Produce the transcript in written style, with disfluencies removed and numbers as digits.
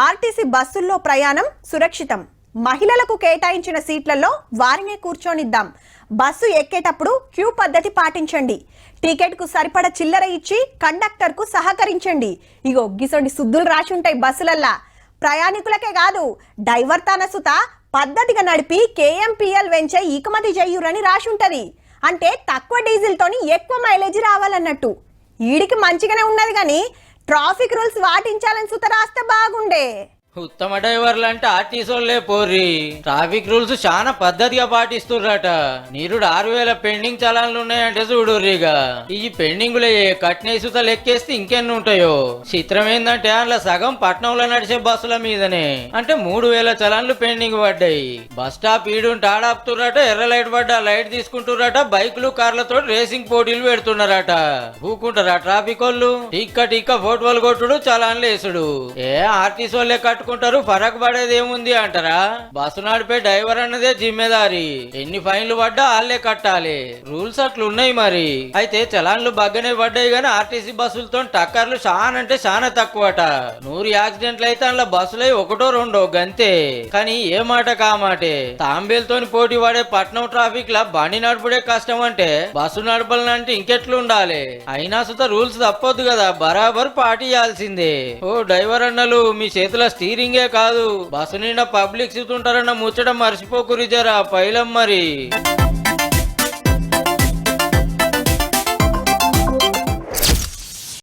RTC బస్సుల్లో ప్రయాణం సురక్షితం. మహిళలకు కేటాయించిన సీట్లలో వారినే కూర్చొనిద్దాం. బస్సు ఎక్కేటప్పుడు క్యూ పద్ధతి పాటించండి. టికెట్ కు సరిపడ చిల్లర ఇచ్చి కండక్టర్ కు సహకరించండి. ఇగో గిసొంటి సుద్దులు రాసి ఉంటాయి బస్సులల్లా. ప్రయాణికులకే కాదు, డ్రైవర్ తన సుత పద్ధతిగా నడిపి కేఎంపీఎల్ వెంచే ఇకమతి చెయ్యురని రాసి ఉంటది. అంటే తక్కువ డీజిల్ తోని ఎక్కువ మైలేజ్ రావాలన్నట్టు. ఈడికి మంచిగానే ఉన్నది కానీ ట్రాఫిక్ రూల్స్ పాటించాలని సుత రాస్తే బాగుండే. ఉత్తమ డ్రైవర్లు అంటే ఆర్టీసోళ్లే పోర్రి. ట్రాఫిక్ రూల్స్ చాలా పద్ధతిగా పాటిస్తుర్రట. నీరుడు 6000 పెండింగ్ చలాన్లు ఉన్నాయంటే చూడుర్రిగా. ఈ పెండింగులే కట్నేసుత లెక్కేస్తే ఇంకెన్ని ఉంటాయో. చిత్రం ఏందంటే అందులో సగం పట్నంలో నడిచే బస్సుల మీదనే. అంటే 3000 చలాన్లు పెండింగ్ పడ్డాయి. బస్ స్టాప్ ఈడుంటే ఆడాపుతుర్రట, ఎర్ర లైట్ పడ్డా లైట్ తీసుకుంటుర్రట, బైకులు కార్లతో రేసింగ్ పోటీలు పెడుతున్నారట. ఊకుంటారా ట్రాఫిక్ వాళ్ళు? టిక్క ఫోటోలు కొట్టుడు, చలాన్లు వేసుడు. ఆర్టీసోళ్లే కట్టుకుంటారు, ఫరక్ పడేది ఏముంది అంటారా? బస్సు నడిపే డ్రైవర్ అన్నదే జిమ్మెదారి. ఎన్ని ఫైన్లు పడ్డా వాళ్ళే కట్టాలి. రూల్స్ అట్లున్నాయి మరి. అయితే చలాన్లు బగ్గనే పడ్డాయి గానీ ఆర్టీసీ బస్సులతో టక్కర్లు చాలా అంటే చాలా తక్కువట. 100 యాక్సిడెంట్లు అయితే అందులో బస్సులై 1-2 గంతే. కానీ ఏ మాట కామాటే. తాంబేలతోని పోటీ పడే పట్నం ట్రాఫిక్ లా బండి నడుపుడే కష్టం అంటే బస్సు నడపాలంటే ఇంకెట్లుండాలి? అయినా సుత రూల్స్ తప్పొద్దు కదా, బరాబర్ పాటించాల్సిందే. ఓ డ్రైవర్ అన్నలు, మీ చేతుల స్టీరింగే కాదు, బస్సు నిండా పబ్లిక్ సీట్ ఉంటారన్న ముచ్చట మర్చిపోకురి జరా పైలం మరి.